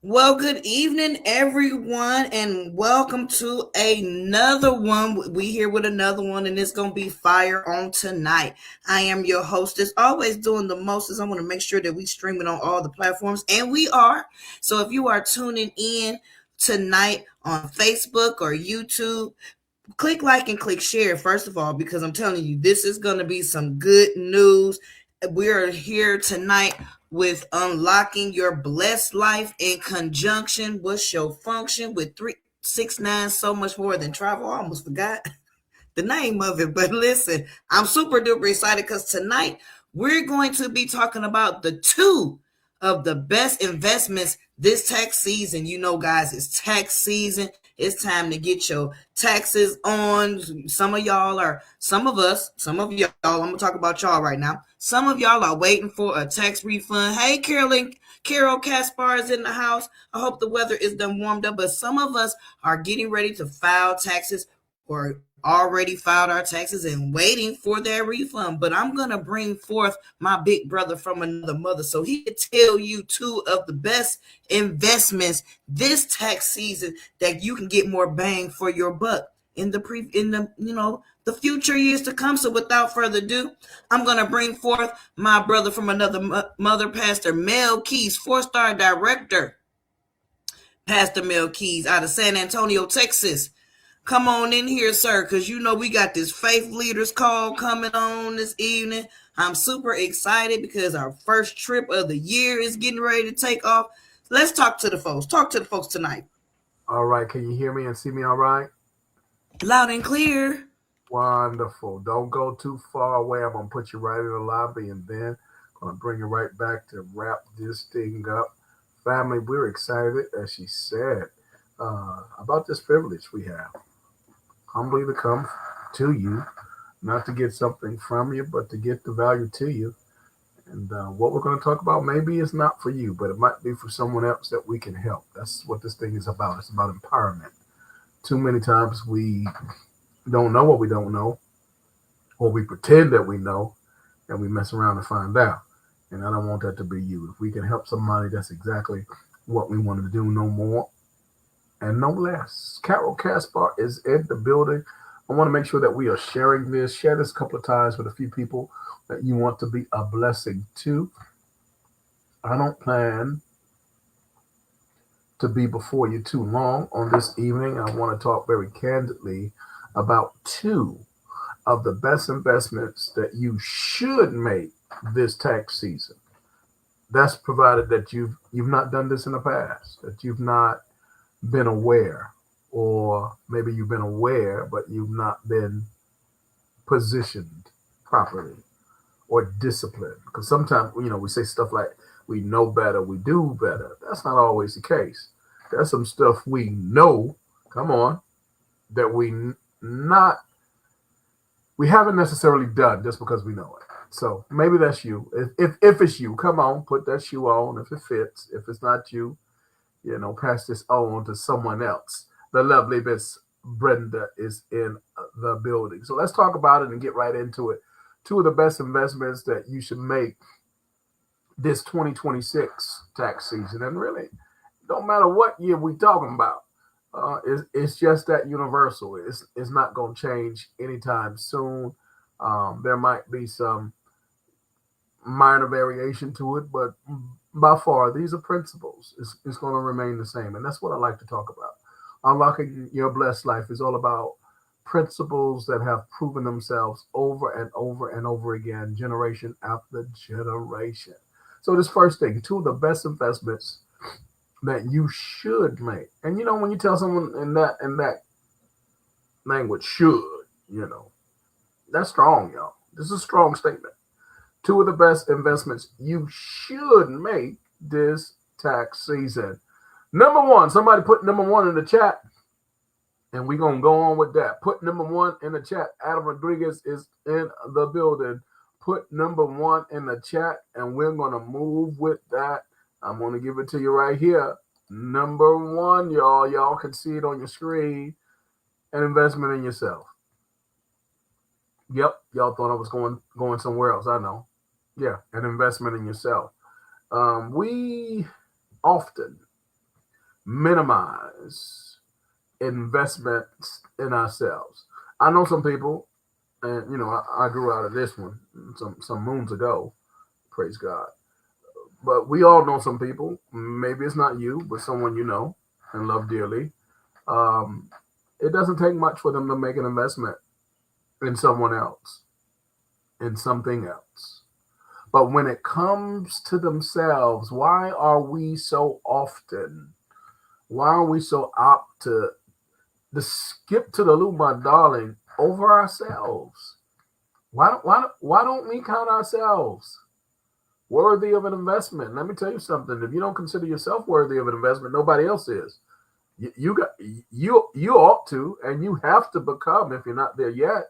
Well, good evening, everyone, and welcome to another one. We here with another one, and it's gonna be fire on tonight. I am your hostess, always doing the most. Is I want to make sure that we stream it on all the platforms, and we are. So if you are tuning in tonight on Facebook or YouTube, click like and click share first of all, because I'm telling you, this is going to be some good news. We are here tonight with unlocking your blessed life in conjunction. What's your function with 369, so much more than travel. I almost forgot the name of it, but listen, I'm super duper excited because tonight we're going to be talking about the two of the best investments this tax season. You know, guys, it's tax season. It's time to get your taxes on. Some of us, some of y'all, I'm going to talk about y'all right now. Some of y'all are waiting for a tax refund. Hey, Carol Caspar is in the house. I hope the weather is done warmed up, but some of us are getting ready to file taxes or already filed our taxes and waiting for their refund. But I'm going to bring forth my big brother from another mother so he could tell you two of the best investments this tax season that you can get more bang for your buck in the future years to come. So without further ado, I'm going to bring forth my brother from another mother, Pastor Mel Keyes, 4-star director, Pastor Mel Keyes out of San Antonio, Texas. Come on in here, sir, because you know we got this faith leaders call coming on this evening. I'm super excited because our first trip of the year is getting ready to take off. Let's talk to the folks. Talk to the folks tonight. All right, can you hear me and see me all right? Loud and clear. Wonderful. Don't go too far away. I'm going to put you right in the lobby and then going to bring you right back to wrap this thing up. Family, we're excited, as she said, about this privilege we have. Humbly to come to you, not to get something from you, but to get the value to you. And what we're going to talk about maybe is not for you, but it might be for someone else that we can help. That's what this thing is about. It's about empowerment. Too many times we don't know what we don't know, or we pretend that we know, and we mess around and find out. And I don't want that to be you. If we can help somebody, that's exactly what we wanted to do, no more and no less. Carol Caspar is in the building. I want to make sure that we are sharing this. Share this a couple of times with a few people that you want to be a blessing to. I don't plan to be before you too long on this evening. I want to talk very candidly about two of the best investments that you should make this tax season. That's provided that you've not done this in the past, that you've not been aware, or maybe you've been aware but you've not been positioned properly or disciplined. Because sometimes we say stuff like we know better, we do better. That's not always the case. There's some stuff we know, come on, that not we haven't necessarily done just because we know it. So maybe that's you. If it's you, come on, put that shoe on if it fits. If it's not you, pass this on to someone else. The lovely Miss Brenda is in the building. So let's talk about it and get right into it. Two of the best investments that you should make this 2026 tax season. And really, don't matter what year we're talking about. It's just that universal. It's not going to change anytime soon. There might be some minor variation to it, but by far, these are principles. It's going to remain the same. And that's what I like to talk about. Unlocking your blessed life is all about principles that have proven themselves over and over and over again, generation after generation. So, this first thing, two of the best investments that you should make. And when you tell someone in that language, should, that's strong, y'all. This is a strong statement. Two of the best investments you should make this tax season. Number one, somebody put number one in the chat, and we're going to go on with that. Put number one in the chat. Adam Rodriguez is in the building. Put number one in the chat, and we're going to move with that. I'm going to give it to you right here. Number one, y'all. Y'all can see it on your screen. An investment in yourself. Yep, y'all thought I was going somewhere else. I know. Yeah, an investment in yourself. We often minimize investments in ourselves. I know some people, and I grew out of this one some moons ago. Praise God. But we all know some people. Maybe it's not you, but someone you know and love dearly. Um, it doesn't take much for them to make an investment in someone else, in something else. But when it comes to themselves, why are we so apt to skip to the loo, my darling, over ourselves? Why don't we count ourselves worthy of an investment? Let me tell you something. If you don't consider yourself worthy of an investment, nobody else is. You ought to, and you have to become, if you're not there yet,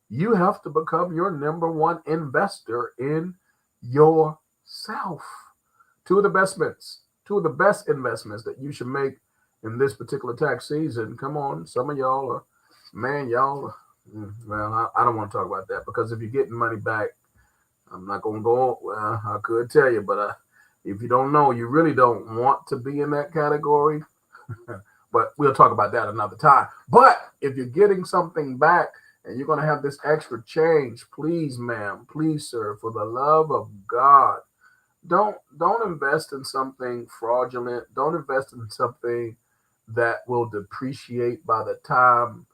you have to become your number one investor in yourself. Two of the best investments that you should make in this particular tax season. Come on, some of y'all are, man, y'all. Well, I don't want to talk about that, because if you're getting money back, I'm not going to go. Well, I could tell you, but if you don't know, you really don't want to be in that category. But we'll talk about that another time. But if you're getting something back and you're going to have this extra change, please, ma'am, please, sir, for the love of God, don't invest in something fraudulent. Don't invest in something that will depreciate by the time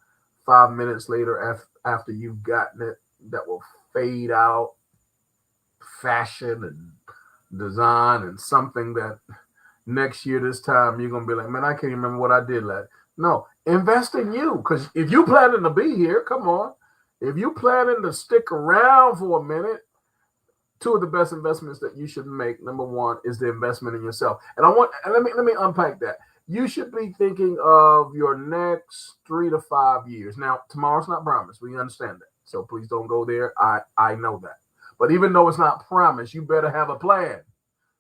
5 minutes later after you've gotten it, that will fade out, fashion and design, and something that next year this time you're gonna be like, man, I can't remember what I did last. No, invest in you, because if you planning to be here, come on. If you planning to stick around for a minute, two of the best investments that you should make. Number one is the investment in yourself, and let me unpack that. You should be thinking of your next 3 to 5 years. Now, tomorrow's not promised. We understand that, so please don't go there. I know that, but even though it's not promised, you better have a plan.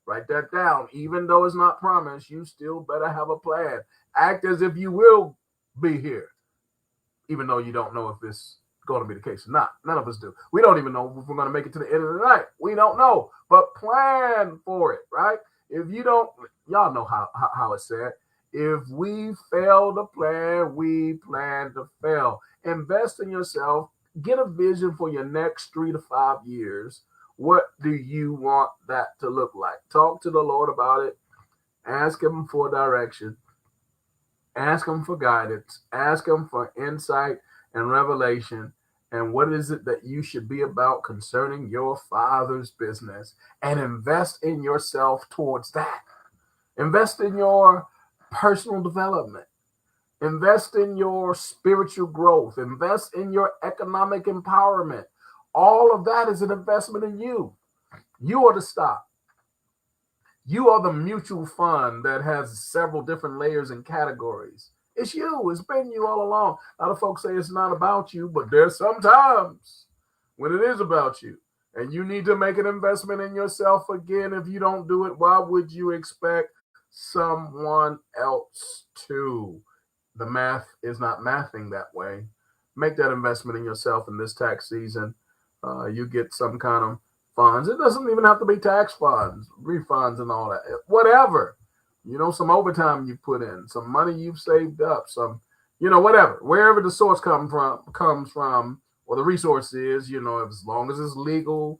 Write that down. Even though it's not promised, you still better have a plan. Act as if you will be here, even though you don't know if it's going to be the case or not. None of us do. We don't even know if we're going to make it to the end of the night. We don't know, but plan for it, right? If you don't, y'all know how it's said. If we fail to plan, we plan to fail. Invest in yourself. Get a vision for your next 3 to 5 years. What do you want that to look like? Talk to the Lord about it. Ask Him for direction. Ask Him for guidance. Ask Him for insight and revelation. And what is it that you should be about concerning your Father's business? And invest in yourself towards that. Invest in your personal development. Invest in your spiritual growth. Invest in your economic empowerment. All of that is an investment in you. You are the stock. You are the mutual fund that has several different layers and categories. It's you. It's been you all along. A lot of folks say it's not about you, but there's sometimes when it is about you. And you need to make an investment in yourself again. If you don't do it, why would you expect someone else to? The math is not mathing that way. Make that investment in yourself in this tax season. You get some kind of funds. It doesn't even have to be tax funds, refunds, and all that. Whatever. Some overtime you put in, some money you've saved up, some, whatever. Wherever the source comes from, or the resource is, as long as it's legal,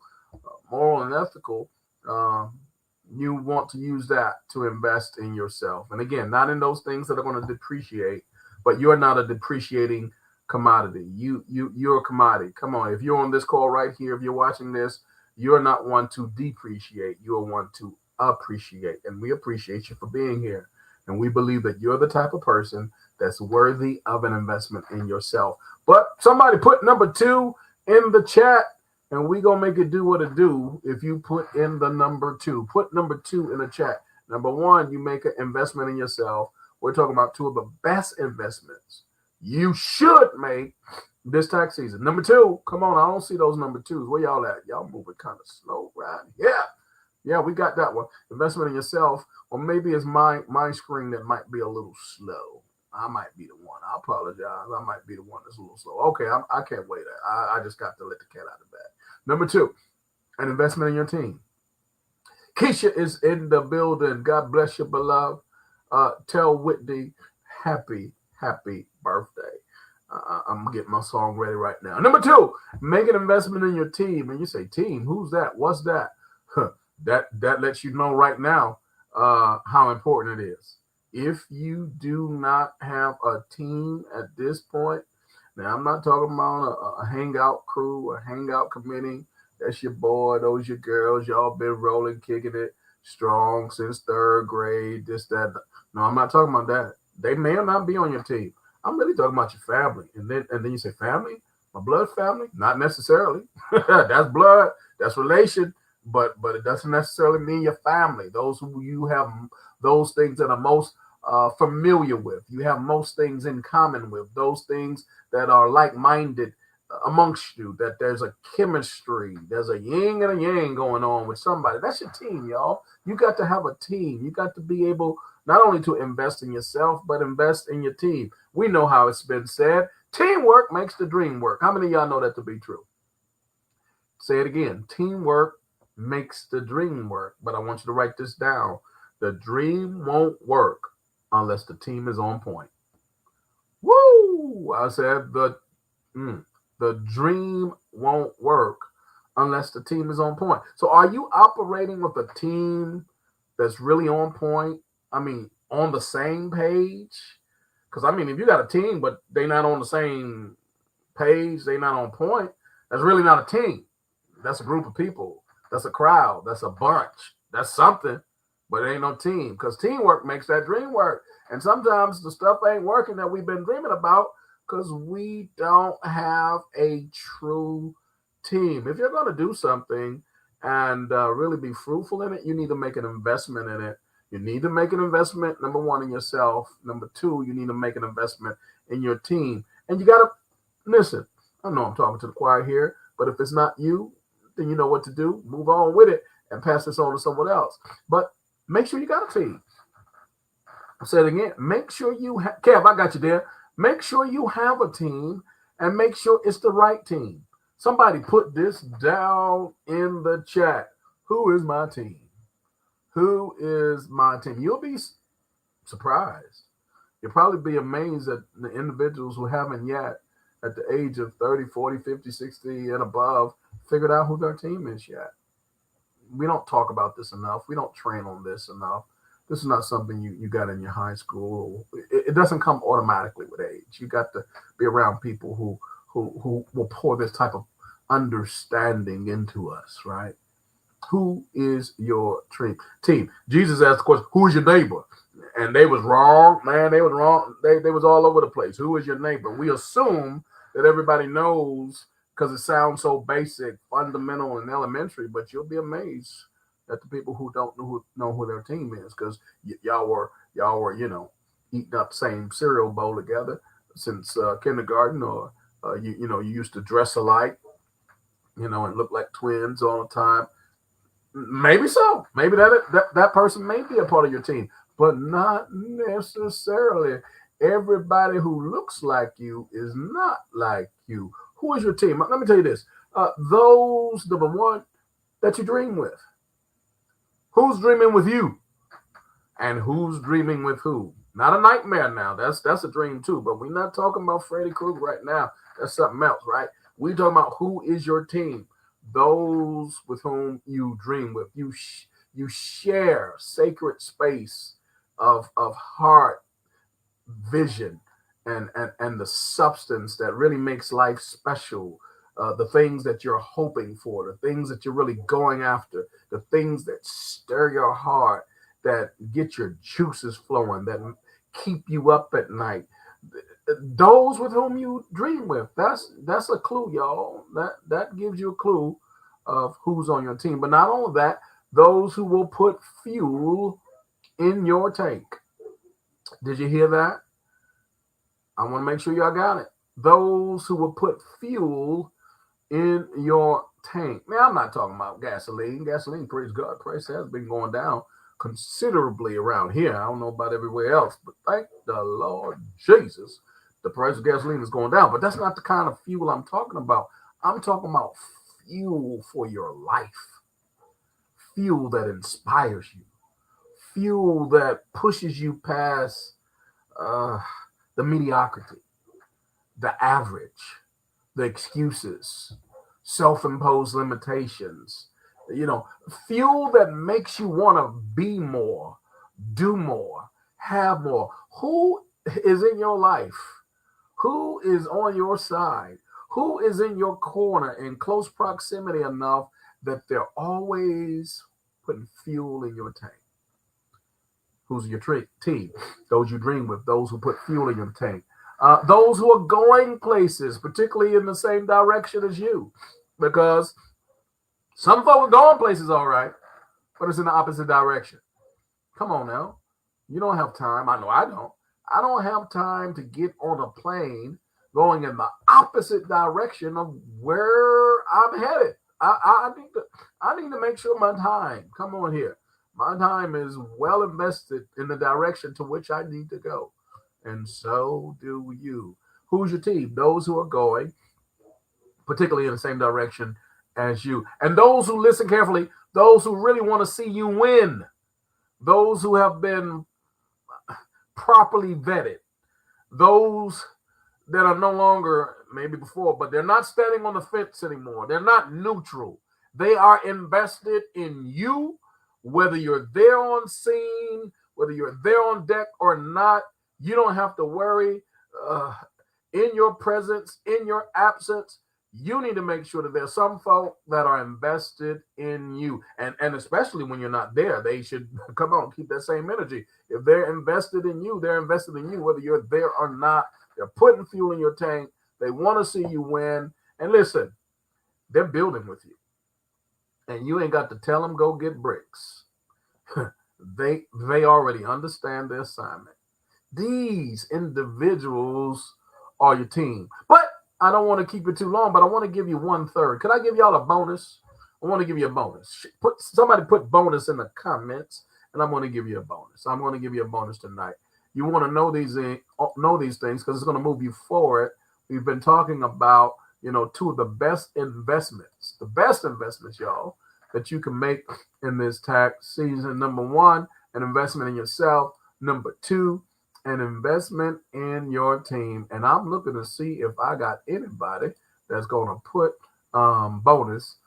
moral, and ethical, you want to use that to invest in yourself. And again, not in those things that are going to depreciate, but you're not a depreciating commodity. You're a commodity. Come on, if you're on this call right here, if you're watching this, you're not one to depreciate. You're one to appreciate. And we appreciate you for being here. And we believe that you're the type of person that's worthy of an investment in yourself. But somebody put number 2 in the chat, and we gonna make it do what it do. If you put in the number 2, put number 2 in the chat. Number 1, you make an investment in yourself. We're talking about 2 of the best investments you should make this tax season. Number 2, come on, I don't see those number 2s. Where y'all at? Y'all moving kind of slow, right? Yeah, we got that one. Investment in yourself. Or maybe it's my screen that might be a little slow. I might be the one. I apologize. I might be the one that's a little slow. Okay, I can't wait. I just got to let the cat out of the bag. Number 2, an investment in your team. Keisha is in the building. God bless you, beloved. Tell Whitney happy birthday. I'm getting my song ready right now. Number two, make an investment in your team. And you say, team, who's that? What's that? That lets you know right now how important it is. If you do not have a team at this point, now I'm not talking about a hangout crew, a hangout committee. That's your boy, those your girls. Y'all been rolling, kicking it strong since third grade. This, that. No, I'm not talking about that. They may or not be on your team. I'm really talking about your family. And then you say, family? My blood family? Not necessarily. That's blood, that's relation, but it doesn't necessarily mean your family. Those who you have those things that are most familiar with. You have most things in common with. Those things that are like-minded amongst you, that there's a chemistry, there's a yin and a yang going on with somebody. That's your team, y'all. You got to have a team. You got to be able not only to invest in yourself, but invest in your team. We know how it's been said. Teamwork makes the dream work. How many of y'all know that to be true? Say it again. Teamwork makes the dream work. But I want you to write this down. The dream won't work unless the team is on point. Woo! I said the dream won't work unless the team is on point. So are you operating with a team that's really on point? I mean, on the same page? Because, I mean, if you got a team, but they're not on the same page, they're not on point, that's really not a team. That's a group of people. That's a crowd. That's a bunch. That's something, but it ain't no team. Because teamwork makes that dream work. And sometimes the stuff ain't working that we've been dreaming about because we don't have a true team. If you're going to do something and really be fruitful in it, you need to make an investment in it. You need to make an investment, number one, in yourself. Number two, you need to make an investment in your team. And you got to listen. I know I'm talking to the choir here, but if it's not you, then you know what to do. Move on with it and pass this on to someone else. But make sure you got a team. I said it again. Make sure you have, Kev, I got you there. Make sure you have a team and make sure it's the right team. Somebody put this down in the chat. Who is my team? Who is my team? You'll be surprised. You'll probably be amazed at the individuals who haven't yet, at the age of 30, 40, 50, 60, and above, figured out who their team is yet. We don't talk about this enough. We don't train on this enough. This is not something you got in your high school. It doesn't come automatically with age. You got to be around people who will pour this type of understanding into us, right? Who is your team? Jesus asked the question, who is your neighbor? And they was wrong, man. They was wrong. They was all over the place. Who is your neighbor? We assume that everybody knows because it sounds so basic, fundamental, and elementary, but you'll be amazed at the people who don't know who their team is because y'all were, eating up the same cereal bowl together since kindergarten, or you used to dress alike, and look like twins all the time. Maybe so. Maybe that person may be a part of your team, but not necessarily. Everybody who looks like you is not like you. Who is your team? Let me tell you this. Those, number one, that you dream with. Who's dreaming with you? And who's dreaming with who? Not a nightmare now. That's a dream too, but we're not talking about Freddy Krueger right now. That's something else, right? We're talking about who is your team. Those with whom you dream with. You share sacred space of heart, vision, and the substance that really makes life special. The things that you're hoping for, the things that you're really going after, the things that stir your heart, that get your juices flowing, that keep you up at night. Those with whom you dream with. That's a clue, y'all. That gives you a clue of who's on your team. But not only that, those who will put fuel in your tank. Did you hear that? I want to make sure y'all got it. Those who will put fuel in your tank. Now, I'm not talking about gasoline. Gasoline, praise God, price has been going down considerably around here. I don't know about everywhere else, but thank the Lord Jesus, the price of gasoline is going down. But that's not the kind of fuel I'm talking about. I'm talking about fuel for your life, fuel that inspires you, fuel that pushes you past the mediocrity, the average, the excuses, self-imposed limitations, fuel that makes you want to be more, do more, have more. Who is in your life? Who is on your side? Who is in your corner in close proximity enough that they're always putting fuel in your tank? Who's your team? Those you dream with, those who put fuel in your tank. Those who are going places, particularly in the same direction as you. Because some folk are going places all right, but it's in the opposite direction. Come on now. You don't have time. I know I don't. I don't have time to get on a plane going in the opposite direction of where I'm headed. I need to make sure my time, come on here, my time is well invested in the direction to which I need to go. And so do you. Who's your team? Those who are going, particularly in the same direction as you. And those who listen carefully, those who really want to see you win, those who have been properly vetted, those that are no longer, maybe before, but they're not standing on the fence anymore. They're not neutral. They are invested in you, whether you're there on scene, whether you're there on deck or not. You don't have to worry. In your presence, in your absence, you need to make sure that there's some folk that are invested in you. And especially when you're not there, they should, come on, keep that same energy. If they're invested in you, they're invested in you, whether you're there or not. They're putting fuel in your tank. They want to see you win. And listen, they're building with you. And you ain't got to tell them, go get bricks. They already understand the assignment. These individuals are your team. But I don't want to keep it too long, but I want to give you 1/3. Could I give y'all a bonus? I want to give you a bonus. Somebody put bonus in the comments, and I'm going to give you a bonus. I'm going to give you a bonus tonight. You want to know these things because it's going to move you forward. We've been talking about, two of the best investments, y'all, that you can make in this tax season. Number one, an investment in yourself. Number two, an investment in your team. And I'm looking to see if I got anybody that's going to put bonus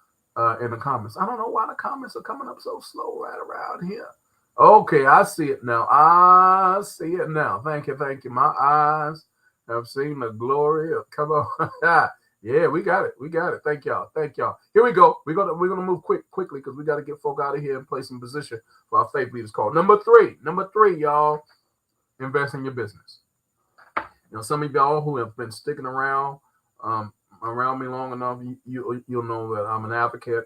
in the comments. I don't know why the comments are coming up so slow right around here. Okay, I see it now. Thank you. My eyes have seen the glory of, come on. Yeah, we got it. Thank y'all. Here we go. We're gonna move quickly because we got to get folk out of here and place in position for our faith leaders call. Number three, y'all, invest in your business. Some of y'all who have been sticking around me long enough, you'll know that I'm an advocate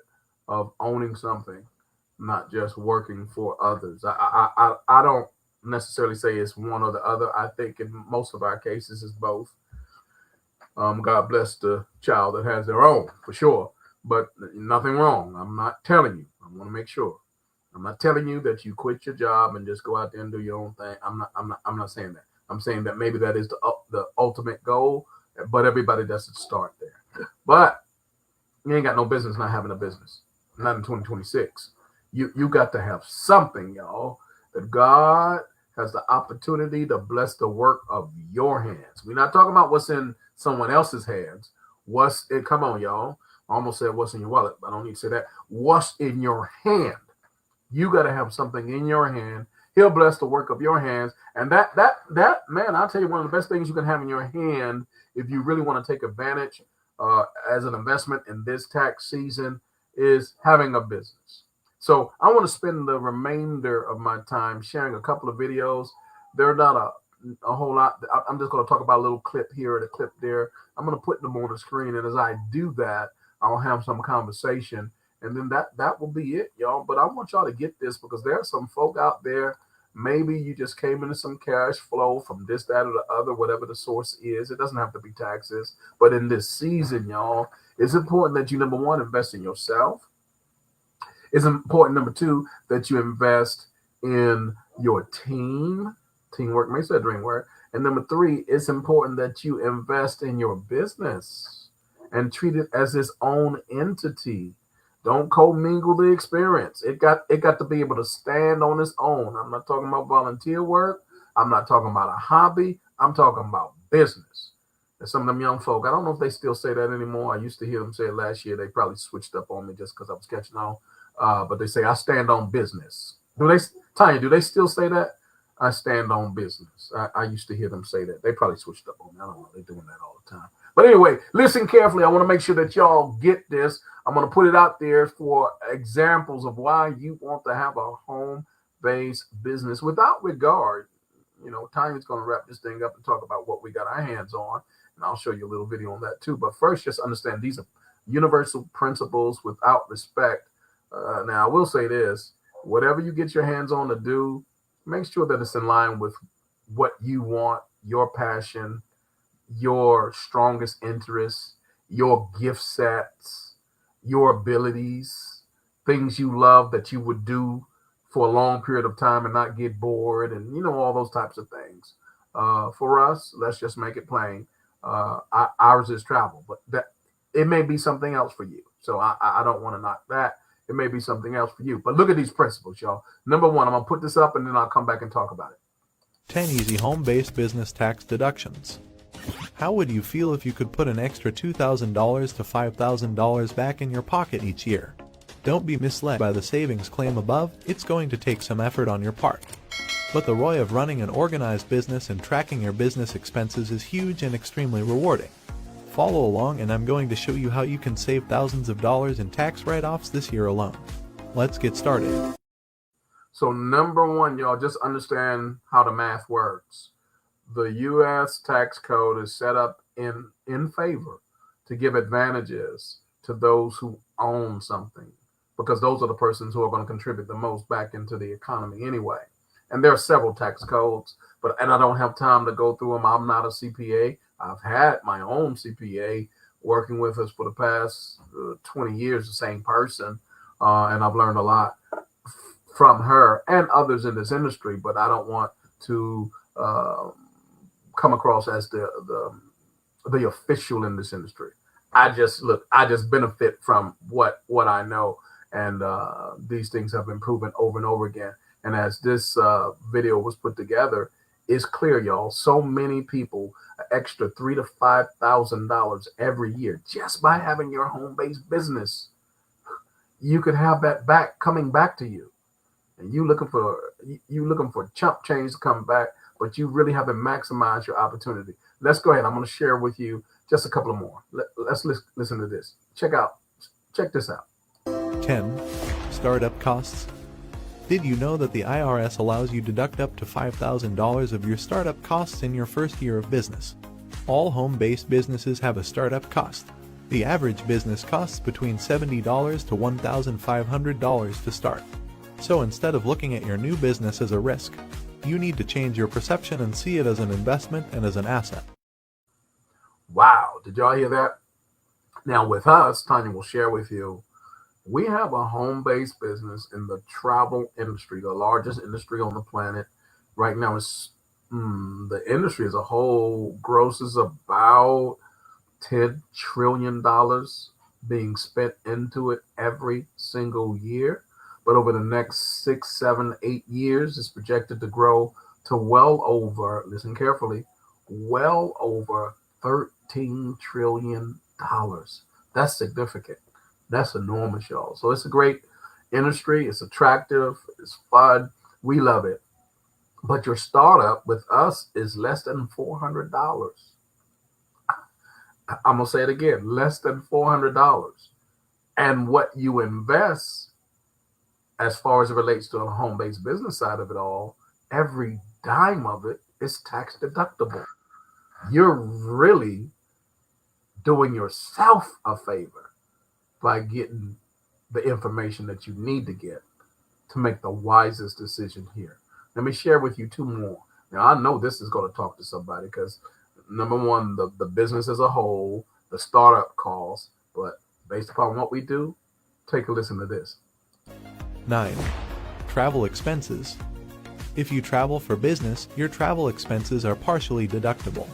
of owning something, not just working for others. I don't necessarily say it's one or the other. I think in most of our cases it's both. God bless the child that has their own, for sure. But nothing wrong. I'm not telling you. I want to make sure. I'm not telling you that you quit your job and just go out there and do your own thing. I'm not saying that. I'm saying that maybe that is the ultimate goal, but everybody doesn't start there. But you ain't got no business not having a business. Not in 2026. You got to have something, y'all, that God has the opportunity to bless the work of your hands. We're not talking about what's in someone else's hands. Come on, y'all. I almost said what's in your wallet, but I don't need to say that. What's in your hand? You got to have something in your hand. He'll bless the work of your hands. And that man, I'll tell you, one of the best things you can have in your hand if you really want to take advantage as an investment in this tax season is having a business. So I want to spend the remainder of my time sharing a couple of videos. They're not a whole lot. I'm just going to talk about a little clip here and a clip there. I'm going to put them on the screen. And as I do that, I'll have some conversation. And then that will be it, y'all. But I want y'all to get this because there are some folk out there. Maybe you just came into some cash flow from this, that, or the other, whatever the source is. It doesn't have to be taxes. But in this season, y'all, it's important that you, number one, invest in yourself. It's important, number two, that you invest in your team. Teamwork makes the dream work. And number three, it's important that you invest in your business and treat it as its own entity. Don't commingle the experience. It got to be able to stand on its own. I'm not talking about volunteer work. I'm not talking about a hobby. I'm talking about business. And some of them young folk, I don't know if they still say that anymore. I used to hear them say it last year. They probably switched up on me just because I was catching on. But they say, I stand on business. Tanya, do they still say that? I stand on business. I used to hear them say that. They probably switched up on me. I don't know. They're doing that all the time. But anyway, listen carefully. I want to make sure that y'all get this. I'm going to put it out there for examples of why you want to have a home-based business without regard. Tanya's going to wrap this thing up and talk about what we got our hands on. And I'll show you a little video on that too. But first, just understand these are universal principles without respect. Now, I will say this. Whatever you get your hands on to do, make sure that it's in line with what you want, your passion, your strongest interests, your gift sets, your abilities, things you love that you would do for a long period of time and not get bored, and all those types of things. For us, let's just make it plain. Ours is travel, but that it may be something else for you. So I don't want to knock that. It may be something else for you. But look at these principles, y'all. Number one, I'm going to put this up and then I'll come back and talk about it. 10 easy home-based business tax deductions. How would you feel if you could put an extra $2,000 to $5,000 back in your pocket each year? Don't be misled by the savings claim above. It's going to take some effort on your part. But the ROI of running an organized business and tracking your business expenses is huge and extremely rewarding. Follow along and I'm going to show you how you can save thousands of dollars in tax write-offs this year alone. Let's get started. So number one, y'all, just understand how the math works. The U.S. tax code is set up in favor to give advantages to those who own something, because those are the persons who are going to contribute the most back into the economy anyway. And there are several tax codes, and I don't have time to go through them. I'm not a CPA. I've had my own CPA working with us for the past 20 years, the same person, and I've learned a lot from her and others in this industry, but I don't want to come across as the official in this industry. I just benefit from what I know, and these things have been proven over and over again. And as this video was put together, it's clear, y'all. So many people, an extra $3,000 to $5,000 every year just by having your home-based business. You could have that coming back to you, and you looking for chump change to come back, but you really haven't maximized your opportunity. Let's go ahead. I'm going to share with you just a couple of more. Let's listen to this. Check this out. 10. Startup costs. Did you know that the IRS allows you to deduct up to $5,000 of your startup costs in your first year of business? All home-based businesses have a startup cost. The average business costs between $70 to $1,500 to start. So instead of looking at your new business as a risk, you need to change your perception and see it as an investment and as an asset. Wow, did y'all hear that? Now with us, Tanya will share with you, we have a home-based business in the travel industry, the largest industry on the planet. Right now, the industry as a whole grosses about $10 trillion being spent into it every single year. But over the next 6, 7, 8 years, it's projected to grow to well over, listen carefully, well over $13 trillion. That's significant. That's enormous, y'all. So it's a great industry. It's attractive. It's fun. We love it. But your startup with us is less than $400. I'm going to say it again, less than $400. And what you invest, as far as it relates to a home-based business side of it all, every dime of it is tax deductible. You're really doing yourself a favor by getting the information that you need to get to make the wisest decision here. Let me share with you two more. Now, I know this is going to talk to somebody because, number one, the business as a whole, the startup costs, but based upon what we do, take a listen to this. 9. Travel expenses. If you travel for business, your travel expenses are partially deductible.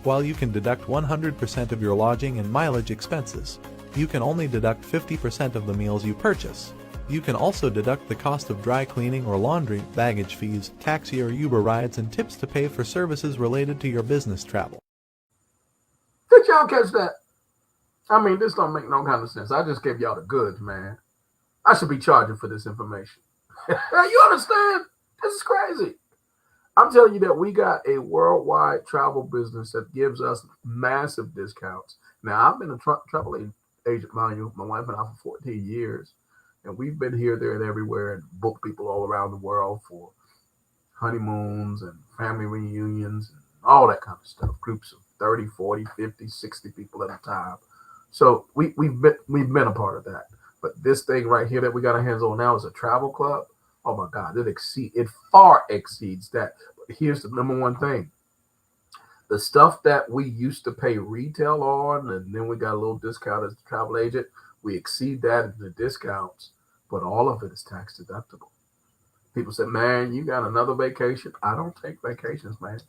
While you can deduct 100% of your lodging and mileage expenses, You can only deduct 50% of the meals you purchase. You can also deduct the cost of dry cleaning or laundry, baggage fees, taxi or Uber rides, and tips to pay for services related to your business travel. Did y'all catch that? I mean, this don't make no kind of sense. I just gave y'all the goods, man. I should be charging for this information. You understand? This is crazy. I'm telling you that we got a worldwide travel business that gives us massive discounts. Now, I've been a travel agent, mind you. My wife and I for 14 years. And we've been here, there, and everywhere and booked people all around the world for honeymoons and family reunions and all that kind of stuff. Groups of 30, 40, 50, 60 people at a time. So we've been a part of that. But this thing right here that we got our hands on now is a travel club. Oh my God, it far exceeds that. But here's the number one thing. The stuff that we used to pay retail on, and then we got a little discount as a travel agent, we exceed that in the discounts, but all of it is tax deductible. People say, man, you got another vacation. I don't take vacations, man.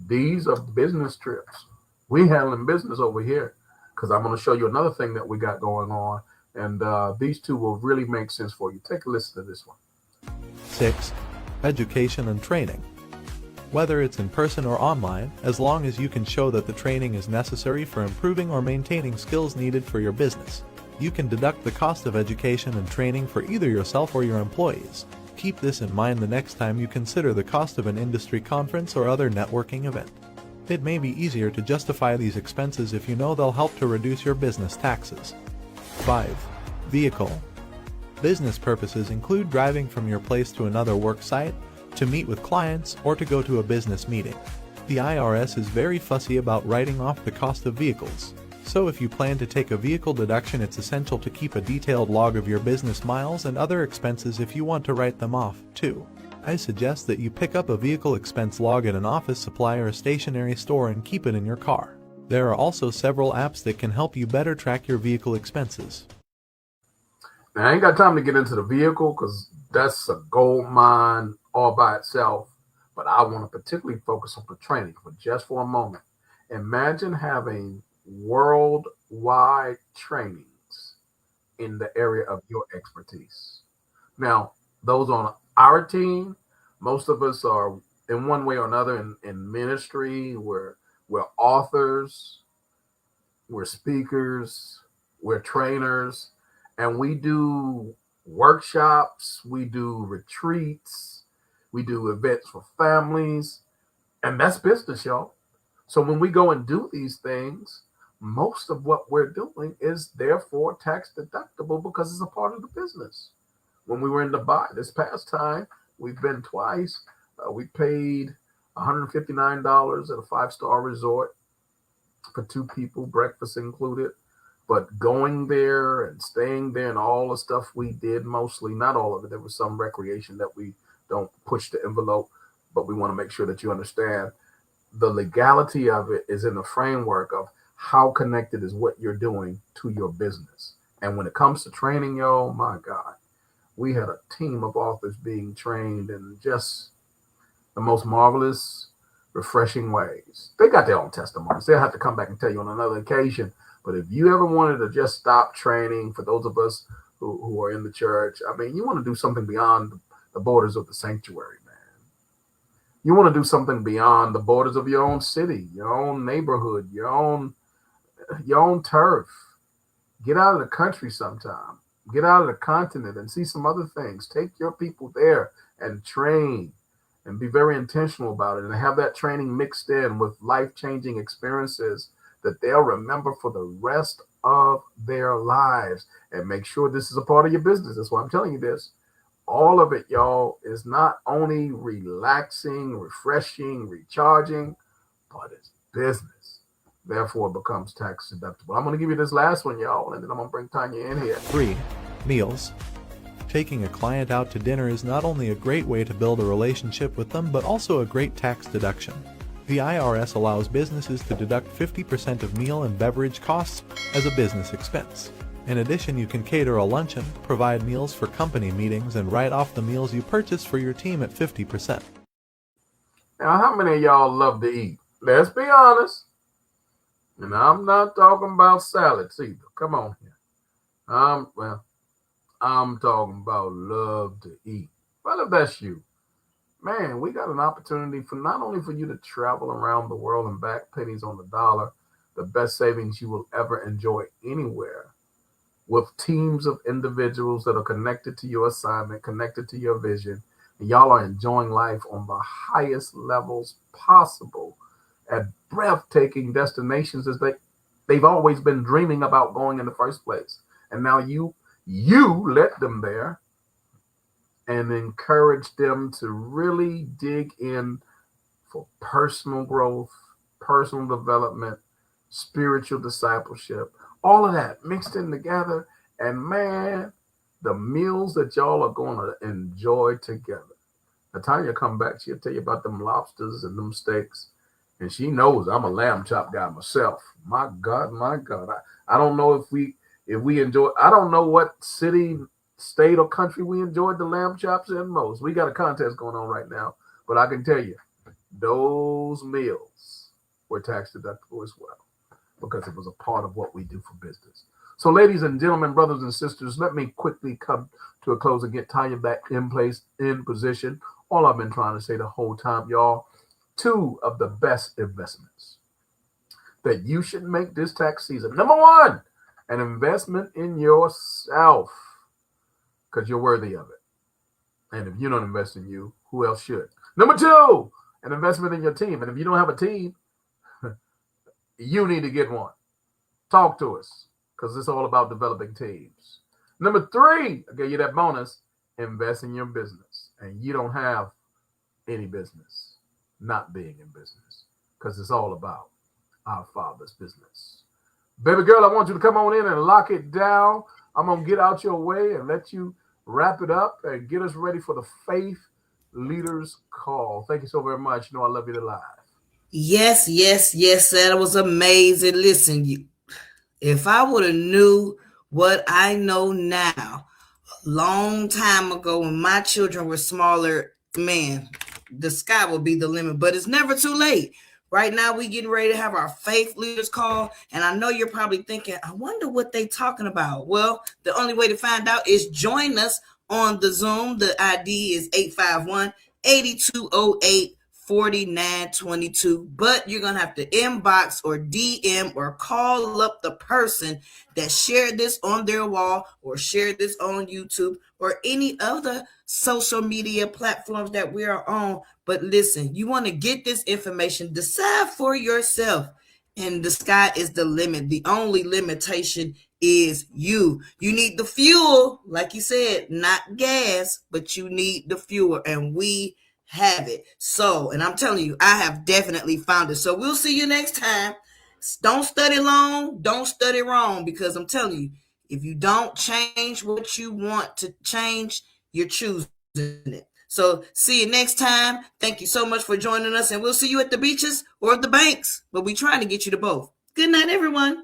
These are business trips. We handling business over here because I'm going to show you another thing that we got going on. And these two will really make sense for you. Take a listen to this one. 6. Education and training. Whether it's in person or online, as long as you can show that the training is necessary for improving or maintaining skills needed for your business, you can deduct the cost of education and training for either yourself or your employees. Keep this in mind the next time you consider the cost of an industry conference or other networking event. It may be easier to justify these expenses if you know they'll help to reduce your business taxes. 5. Vehicle. Business purposes include driving from your place to another work site, to meet with clients, or to go to a business meeting. The IRS is very fussy about writing off the cost of vehicles. So if you plan to take a vehicle deduction, it's essential to keep a detailed log of your business miles and other expenses if you want to write them off, too. I suggest that you pick up a vehicle expense log at an office supply or stationery store and keep it in your car. There are also several apps that can help you better track your vehicle expenses. Now, I ain't got time to get into the vehicle because that's a gold mine all by itself. But I want to particularly focus on the training for just for a moment. Imagine having worldwide trainings in the area of your expertise. Now, those on our team, most of us are in one way or another in ministry. We're authors, we're speakers, we're trainers, and we do workshops, we do retreats, we do events for families, and that's business, y'all. So when we go and do these things, most of what we're doing is therefore tax deductible because it's a part of the business. When we were in Dubai this past time, we've been twice. We paid $159 at a five-star resort for two people, breakfast included. But going there and staying there and all the stuff we did, mostly, not all of it, there was some recreation that we don't push the envelope, but we want to make sure that you understand the legality of it is in the framework of how connected is what you're doing to your business. And when it comes to training, y'all, my God, we had a team of authors being trained in just the most marvelous, refreshing ways. They got their own testimonies. They'll have to come back and tell you on another occasion. But if you ever wanted to just stop training, for those of us who are in the church, I mean, you want to do something beyond the borders of the sanctuary, man. You want to do something beyond the borders of your own city, your own neighborhood, your own turf. Get out of the country sometime. Get out of the continent and see some other things. Take your people there and train and be very intentional about it and have that training mixed in with life-changing experiences that they'll remember for the rest of their lives. And make sure this is a part of your business. That's why I'm telling you this. All of it, y'all, is not only relaxing, refreshing, recharging, but it's business. Therefore, it becomes tax deductible. I'm going to give you this last one, y'all, and then I'm going to bring Tanya in here. 3. Meals. Taking a client out to dinner is not only a great way to build a relationship with them, but also a great tax deduction. The IRS allows businesses to deduct 50% of meal and beverage costs as a business expense. In addition, you can cater a luncheon, provide meals for company meetings, and write off the meals you purchase for your team at 50%. Now, how many of y'all love to eat? Let's be honest. And I'm not talking about salads either. Come on here. Well, I'm talking about love to eat. Well, if that's you, man, we got an opportunity for not only for you to travel around the world and back pennies on the dollar, the best savings you will ever enjoy anywhere, with teams of individuals that are connected to your assignment, connected to your vision, and y'all are enjoying life on the highest levels possible at breathtaking destinations as they've always been dreaming about going in the first place. And now you let them there and encourage them to really dig in for personal growth, personal development, spiritual discipleship, all of that mixed in together. And man, the meals that y'all are going to enjoy together. Now, Tanya come back, she'll tell you about them lobsters and them steaks. And she knows I'm a lamb chop guy myself. My God, my God. I don't know if we enjoy, I don't know what city, state, or country we enjoyed the lamb chops in most. We got a contest going on right now. But I can tell you, those meals were tax deductible as well, because it was a part of what we do for business. So, ladies and gentlemen, brothers and sisters, let me quickly come to a close and get Tanya back in place, in position. All I've been trying to say the whole time, y'all, 2 of the best investments that you should make this tax season. Number 1, an investment in yourself, because you're worthy of it. And if you don't invest in you, who else should? Number 2, an investment in your team. And if you don't have a team, you need to get one. Talk to us, because it's all about developing teams. Number 3, I gave you that bonus, invest in your business. And you don't have any business not being in business, because it's all about our Father's business. Baby girl, I want you to come on in and lock it down. I'm going to get out your way and let you wrap it up and get us ready for the Faith Leaders Call. Thank you so very much. You know I love you to life. Yes, yes, yes. That was amazing. Listen, if I would have knew what I know now a long time ago when my children were smaller, man, the sky will be the limit. But it's never too late. Right now, we getting ready to have our Faith Leaders Call. And I know you're probably thinking, I wonder what they talking about. Well, the only way to find out is join us on the Zoom. The ID is 851-8208-4922. But you're going to have to inbox or DM or call up the person that shared this on their wall or shared this on YouTube or any other social media platforms that we are on. But listen, you want to get this information, decide for yourself, and the sky is the limit. The only limitation is you. You need the fuel, like you said, not gas, but you need the fuel, and we have it. So, and I'm telling you, I have definitely found it. So we'll see you next time. Don't study long, don't study wrong, because I'm telling you, if you don't change what you want to change, you're choosing it. So see you next time. Thank you so much for joining us, and we'll see you at the beaches or the banks, but we're trying to get you to both. Good night, everyone.